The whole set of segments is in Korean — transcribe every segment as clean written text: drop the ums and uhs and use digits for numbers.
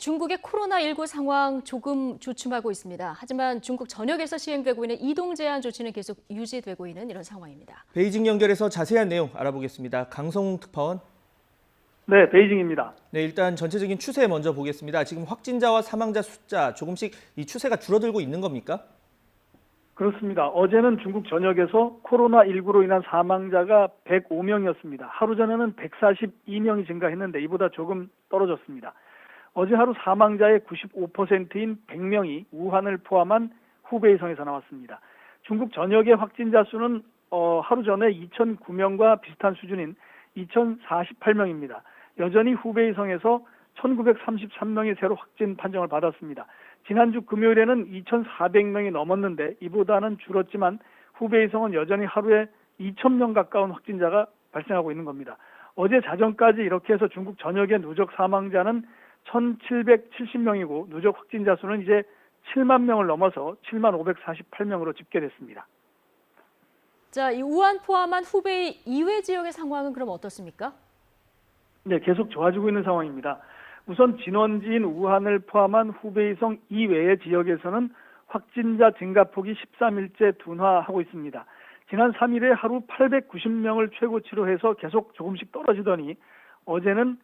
중국의 코로나19 상황 조금 주춤하고 있습니다. 하지만 중국 전역에서 시행되고 있는 이동 제한 조치는 계속 유지되고 있는 이런 상황입니다. 베이징 연결해서 자세한 내용 알아보겠습니다. 강성웅 특파원. 네, 베이징입니다. 네, 일단 전체적인 추세 먼저 보겠습니다. 지금 확진자와 사망자 숫자 조금씩 이 추세가 줄어들고 있는 겁니까? 그렇습니다. 어제는 중국 전역에서 코로나19로 인한 사망자가 105명이었습니다. 하루 전에는 142명이 증가했는데 이보다 조금 떨어졌습니다. 어제 하루 사망자의 95%인 100명이 우한을 포함한 후베이성에서 나왔습니다. 중국 전역의 확진자 수는 하루 전에 2009명과 비슷한 수준인 2048명입니다. 여전히 후베이성에서 1933명이 새로 확진 판정을 받았습니다. 지난주 금요일에는 2,400명이 넘었는데 이보다는 줄었지만 후베이성은 여전히 하루에 2,000명 가까운 확진자가 발생하고 있는 겁니다. 어제 자정까지 이렇게 해서 중국 전역의 누적 사망자는 1,770명이고 누적 확진자 수는 이제 7만 명을 넘어서 7만 548명으로 집계됐습니다. 자, 이 우한 포함한 후베이 이외 지역의 상황은 그럼 어떻습니까? 네, 계속 좋아지고 있는 상황입니다. 우선 진원지인 우한을 포함한 후베이성 이외의 지역에서는 확진자 증가폭이 13일째 둔화하고 있습니다. 지난 3일에 하루 890명을 최고치로 해서 계속 조금씩 떨어지더니 어제는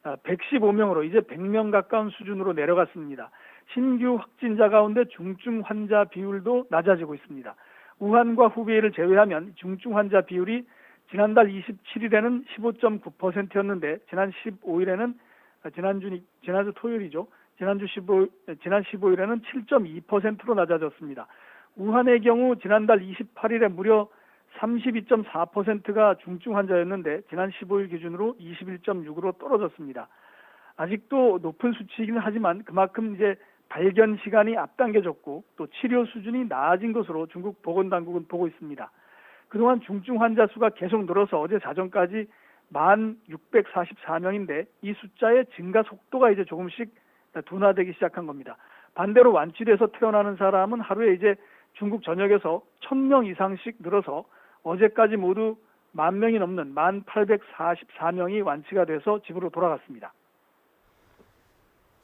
115명으로 이제 100명 가까운 수준으로 내려갔습니다. 신규 확진자 가운데 중증 환자 비율도 낮아지고 있습니다. 우한과 후베이를 제외하면 중증 환자 비율이 지난달 27일에는 15.9%였는데 지난 15일에는 지난주 토요일이죠. 지난 15일에는 7.2%로 낮아졌습니다. 우한의 경우 지난달 28일에 무려 32.4%가 중증 환자였는데 지난 15일 기준으로 21.6으로 떨어졌습니다. 아직도 높은 수치이긴 하지만 그만큼 이제 발견 시간이 앞당겨졌고 또 치료 수준이 나아진 것으로 중국 보건당국은 보고 있습니다. 그동안 중증 환자 수가 계속 늘어서 어제 자정까지 1,644명인데 이 숫자의 증가 속도가 이제 조금씩 둔화되기 시작한 겁니다. 반대로 완치돼서 태어나는 사람은 하루에 이제 중국 전역에서 1,000명 이상씩 늘어서 어제까지 모두 10,000명이 넘는 1,844명이 완치가 돼서 집으로 돌아갔습니다.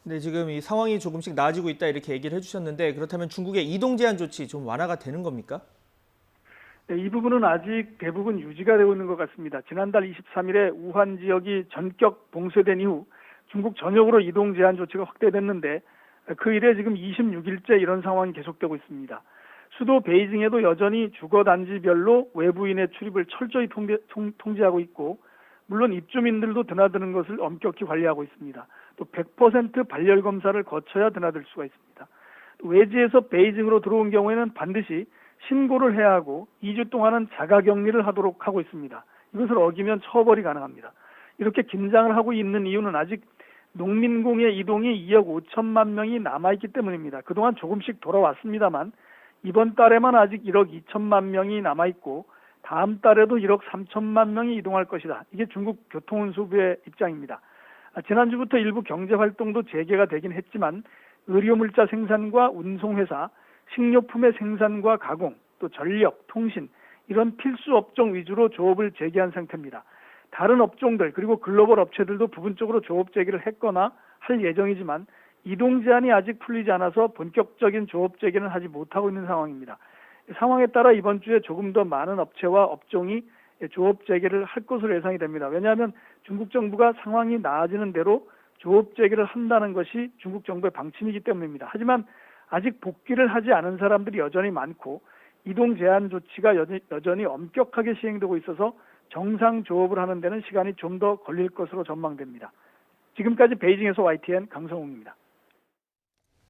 네, 지금 이 상황이 조금씩 나아지고 있다 이렇게 얘기를 해주셨는데 그렇다면 중국의 이동 제한 조치 좀 완화가 되는 겁니까? 네, 이 부분은 아직 대부분 유지가 되고 있는 것 같습니다. 지난달 23일에 우한 지역이 전격 봉쇄된 이후 중국 전역으로 이동 제한 조치가 확대됐는데 그 이래 지금 26일째 이런 상황이 계속되고 있습니다. 수도 베이징에도 여전히 주거단지별로 외부인의 출입을 철저히 통제하고 있고 물론 입주민들도 드나드는 것을 엄격히 관리하고 있습니다. 또 100% 발열 검사를 거쳐야 드나들 수가 있습니다. 외지에서 베이징으로 들어온 경우에는 반드시 신고를 해야 하고 2주 동안은 자가격리를 하도록 하고 있습니다. 이것을 어기면 처벌이 가능합니다. 이렇게 긴장을 하고 있는 이유는 아직 농민공의 이동이 2억 5천만 명이 남아있기 때문입니다. 그동안 조금씩 돌아왔습니다만 이번 달에만 아직 1억 2천만 명이 남아있고 다음 달에도 1억 3천만 명이 이동할 것이다. 이게 중국 교통운수부의 입장입니다. 지난주부터 일부 경제활동도 재개가 되긴 했지만 의료물자 생산과 운송회사, 식료품의 생산과 가공, 또 전력, 통신 이런 필수 업종 위주로 조업을 재개한 상태입니다. 다른 업종들 그리고 글로벌 업체들도 부분적으로 조업 재개를 했거나 할 예정이지만 이동 제한이 아직 풀리지 않아서 본격적인 조업 재개는 하지 못하고 있는 상황입니다. 상황에 따라 이번 주에 조금 더 많은 업체와 업종이 조업 재개를 할 것으로 예상이 됩니다. 왜냐하면 중국 정부가 상황이 나아지는 대로 조업 재개를 한다는 것이 중국 정부의 방침이기 때문입니다. 하지만 아직 복귀를 하지 않은 사람들이 여전히 많고 이동 제한 조치가 여전히 엄격하게 시행되고 있어서 정상 조업을 하는 데는 시간이 좀 더 걸릴 것으로 전망됩니다. 지금까지 베이징에서 YTN 강성웅입니다.